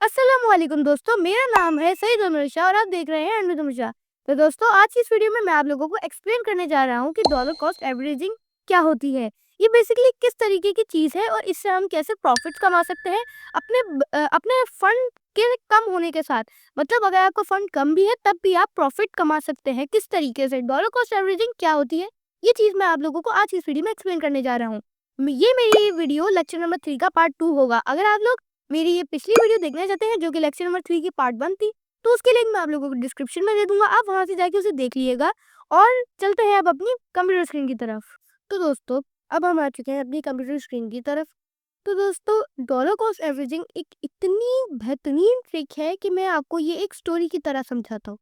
अस्सलामुअलैकुम दोस्तों, मेरा नाम है सईद उमर शाह और आप देख रहे हैं अनमुद उमर शाह। तो दोस्तों, आज की इस वीडियो में मैं आप लोगों को एक्सप्लेन करने जा रहा हूँ कि डॉलर कॉस्ट एवरेजिंग क्या होती है। ये बेसिकली किस तरीके की चीज़ है और इससे हम कैसे प्रॉफिट कमा सकते हैं अपने फंड के कम होने के साथ। मतलब अगर आपका फंड कम भी है तब भी आप प्रॉफिट कमा सकते हैं। किस तरीके से डॉलर कॉस्ट एवरेजिंग क्या होती है, ये चीज़ मैं आप लोगों को आज की इस वीडियो में एक्सप्लेन करने जा रहा हूँ। ये मेरी वीडियो लेक्चर नंबर 3 का पार्ट 2 होगा। अगर आप लोग मेरी ये पिछली वीडियो देखना चाहते हैं जो कि लेक्चर नंबर 3 की पार्ट 1 थी, तो उसके लिंक मैं आप लोगों को डिस्क्रिप्शन में दे दूंगा। आप वहां से जाके उसे देख लीजिएगा। और चलते हैं अब अपनी कंप्यूटर स्क्रीन की तरफ। तो दोस्तों, अब हम आ चुके हैं अपनी कंप्यूटर स्क्रीन की तरफ। तो दोस्तों, डॉलर कॉस्ट एवरेजिंग एक इतनी बेहतरीन ट्रिक है कि मैं आपको ये एक स्टोरी की तरह समझाता हूँ।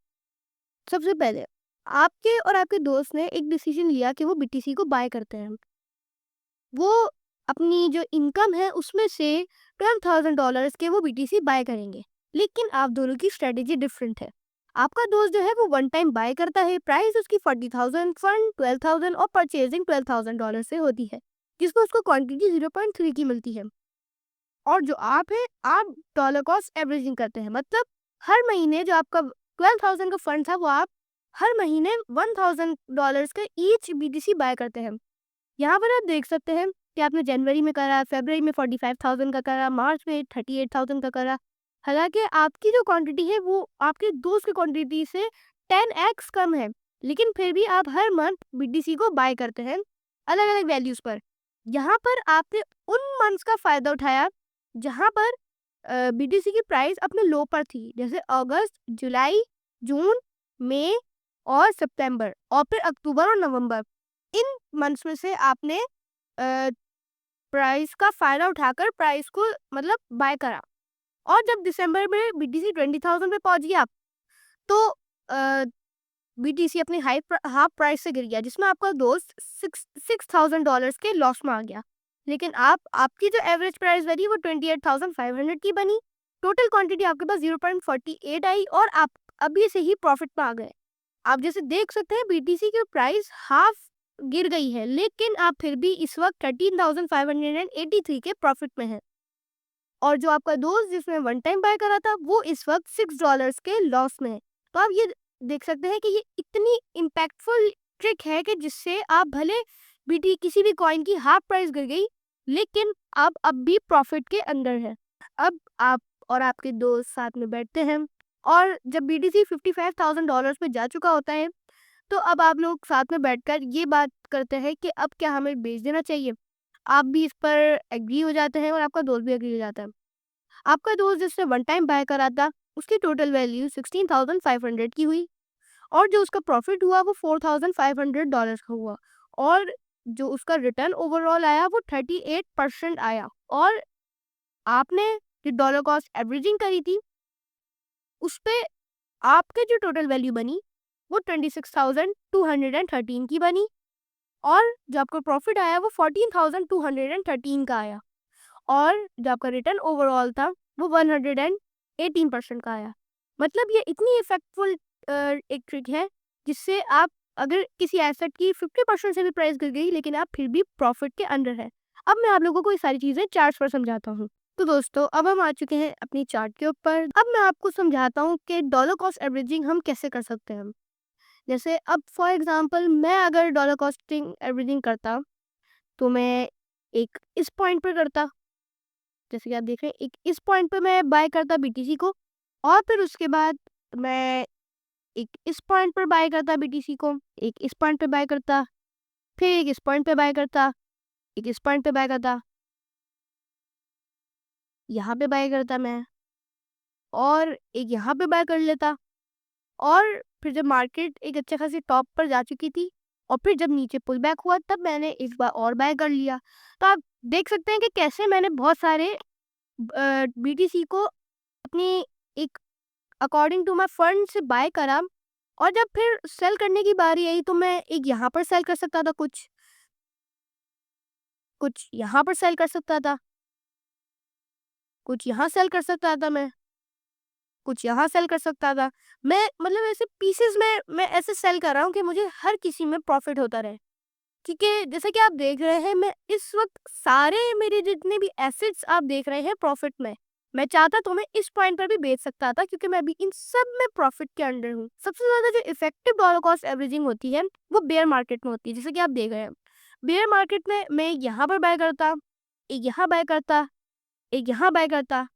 सबसे पहले आपके और आपके दोस्त ने एक डिसीजन लिया कि वो बीटीसी को बाय करते हैं। वो अपनी जो इनकम है उसमें से $12,000 के वो बीटीसी बाय करेंगे। लेकिन आप दोनों की स्ट्रेटेजी डिफरेंट है। आपका दोस्त जो है वो वन टाइम बाय करता है, प्राइस उसकी 40,000, फंड 12,000 और परचेजिंग $12,000 से होती है, जिसको उसको क्वांटिटी 0.3 की मिलती है। और जो आप है, आप डॉलर कॉस्ट एवरेजिंग करते हैं। मतलब हर महीने जो आपका 12,000 का फंड था वो आप हर महीने $1,000 का ईच बीटीसी बाय करते हैं। यहाँ पर आप देख सकते हैं कि आपने जनवरी में करा, फरवरी में 45,000 का करा, मार्च में 38,000 का करा। हालांकि आपकी जो क्वांटिटी है वो आपके दोस्त की क्वांटिटी से 10x कम है, लेकिन फिर भी आप हर मंथ बीटीसी को बाय करते हैं अलग अलग वैल्यूज पर। यहाँ पर आपने उन मंथ्स का फायदा उठाया जहाँ पर बीटीसी की प्राइस अपने लो पर थी, जैसे अगस्त, जुलाई, जून, मई और सितंबर, और फिर अक्टूबर और नवंबर। इन मंथ्स में से आपने प्राइस का फायदा उठाकर प्राइस को मतलब बाय करा। और जब दिसंबर में बीटीसी 20,000 पे पहुंच गया तो बीटीसी अपने हाफ प्राइस से गिर गया, जिसमें आपका दोस्त $6,000 के लॉस में आ गया। लेकिन आपकी जो एवरेज प्राइस बनी वो 28,500 की बनी। टोटल क्वांटिटी आपके पास 0.48 आई और आप अभी से ही प्रॉफिट में आ गए। आप जैसे देख सकते हैं बीटीसी की प्राइस हाफ गिर गई है, लेकिन आप फिर भी इस वक्त 13,583 के प्रॉफिट में हैं। और जो आपका दोस्त जिसने वन टाइम बाय करा था वो इस वक्त $6 के लॉस में है। तो आप ये देख सकते हैं कि ये इतनी इम्पैक्टफुल ट्रिक है कि जिससे आप भले बीटी किसी भी कॉइन की हाफ प्राइस गिर गई, लेकिन आप अब भी प्रॉफिट के अंदर है। अब आप और आपके दोस्त साथ में बैठते हैं और जब बीटीसी $55,000 पे जा चुका होता है, तो अब आप लोग साथ में बैठकर ये बात करते हैं कि अब क्या हमें बेच देना चाहिए। आप भी इस पर एग्री हो जाते हैं और आपका दोस्त भी एग्री हो जाता है। आपका दोस्त जिसने वन टाइम बाय करा था उसकी टोटल वैल्यू 16,500 की हुई और जो उसका प्रॉफिट हुआ वो $4,500 का हुआ। और जो उसका रिटर्न ओवरऑल आया वो 38% आया। और आपने जो डॉलर कॉस्ट एवरेजिंग करी थी उस पे आपके जो टोटल वैल्यू बनी वो 26,213 की बनी और जो आपका प्रॉफिट आया वो 14,213 का आया। और जो आपका रिटर्न ओवरऑल था वो 118% का आया। मतलब ये इतनी इफेक्टफुल एक ट्रिक है जिससे आप अगर किसी एसेट की 50% से भी प्राइस गिर गई लेकिन आप फिर भी प्रॉफिट के अंडर है। अब मैं आप लोगों को ये सारी चीज़ें चार्ट्स पर समझाता हूँ। तो दोस्तों, अब हम आ चुके हैं अपनी चार्ट के ऊपर। अब मैं आपको समझाता हूँ कि डॉलर कॉस्ट एवरेजिंग हम कैसे कर सकते हैं। जैसे अब फॉर एग्जांपल मैं अगर डॉलर कॉस्टिंग एवरेजिंग करता तो मैं एक इस पॉइंट पर करता, जैसे कि आप देख रहे हैं एक इस पॉइंट पे मैं बाय करता बीटीसी को, और फिर उसके बाद मैं एक इस पॉइंट पर बाय करता बीटीसी को, एक इस पॉइंट पे बाय करता, फिर एक इस पॉइंट पे बाय करता, एक इस पॉइंट पे बाय करता, यहाँ पे बाय करता मैं, और एक यहाँ पे बाय कर लेता। और फिर जब मार्केट एक अच्छे खासी टॉप पर जा चुकी थी और फिर जब नीचे पुल बैक हुआ तब मैंने एक बार और बाय कर लिया। तो आप देख सकते हैं कि कैसे मैंने बहुत सारे बीटीसी को अपनी एक अकॉर्डिंग टू माई फंड से बाय करा। और जब फिर सेल करने की बारी आई तो मैं एक यहाँ पर सेल कर सकता था, कुछ यहाँ पर सेल कर सकता था, कुछ यहाँ सेल कर सकता था, मैं कुछ यहाँ सेल कर सकता था। मैं मतलब ऐसे पीसेस में मैं ऐसे सेल कर रहा हूँ कि मुझे हर किसी में प्रॉफिट होता रहे। क्योंकि जैसा कि आप देख रहे हैं, मैं इस वक्त सारे मेरे जितने भी एसेट्स आप देख रहे हैं प्रॉफिट में। मैं चाहता तो मैं इस पॉइंट पर भी बेच सकता था, क्योंकि मैं अभी इन सब में प्रॉफिट के अंडर हूँ। सबसे ज्यादा जो इफेक्टिव डॉलर कॉस्ट एवरेजिंग होती है वो बेयर मार्केट में होती है। जैसे कि आप देख रहे हैं, बेयर मार्केट में मैं यहाँ पर बाय करता, एक यहाँ बाय करता, एक यहाँ बाय करता,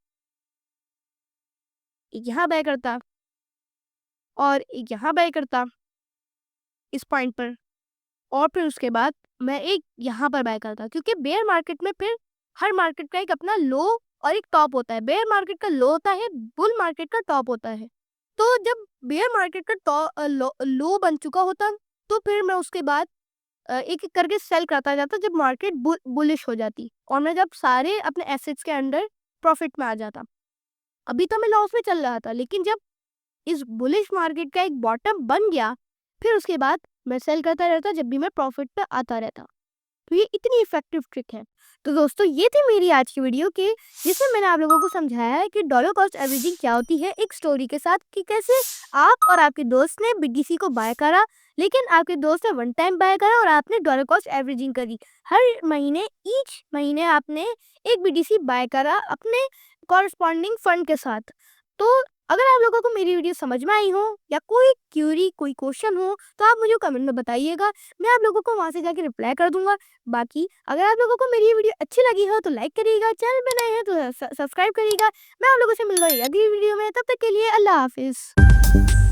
एक यहाँ बाय करता और एक यहाँ बाय करता इस पॉइंट पर, और फिर उसके बाद मैं एक यहाँ पर बाय करता। क्योंकि बेयर मार्केट में फिर हर मार्केट का एक अपना लो और एक टॉप होता है। बेयर मार्केट का लो होता है, बुल मार्केट का टॉप होता है। तो जब बेयर मार्केट का लो बन चुका होता, तो फिर मैं उसके बाद एक एक करके सेल करता जाता जब मार्केट बुलिश हो जाती, और मैं जब सारे अपने एसेट्स के अंडर प्रॉफिट में आ जाता। अभी तो मैं लॉस में चल रहा था, लेकिन जब इस बुलिश मार्केट का एक बॉटम बन गया, फिर उसके बाद मैं सेल करता रहता जब भी मैं प्रॉफिट पे आता रहता। तो ये इतनी इफेक्टिव ट्रिक है। तो दोस्तों, ये थी मेरी आज की वीडियो की, जिसमें मैंने आप लोगों को समझाया है कि डॉलर कॉस्ट एवरेजिंग क्या होती है, एक स्टोरी के साथ, कि कैसे आप और आपके दोस्त ने बीटीसी को बाय करा, लेकिन आपके दोस्त ने वन टाइम बाय करा और आपने डॉलर कॉस्ट एवरेजिंग करी। हर महीने, ईच महीने आपने एक बीटीसी बाय करा अपने कॉरस्पॉन्डिंग फंड के साथ। तो अगर आप लोगों को मेरी वीडियो समझ में आई हो, या कोई क्यूरी, कोई क्वेश्चन हो, तो आप मुझे कमेंट में बताइएगा। मैं आप लोगों को वहां से जाके रिप्लाई कर दूंगा। बाकी अगर आप लोगों को मेरी वीडियो अच्छी लगी हो तो लाइक करिएगा, चैनल पे नए हैं तो सब्सक्राइब करिएगा। मैं आप लोगों से मिल रही अगली वीडियो में, तब तक के लिए अल्लाह हाफिज।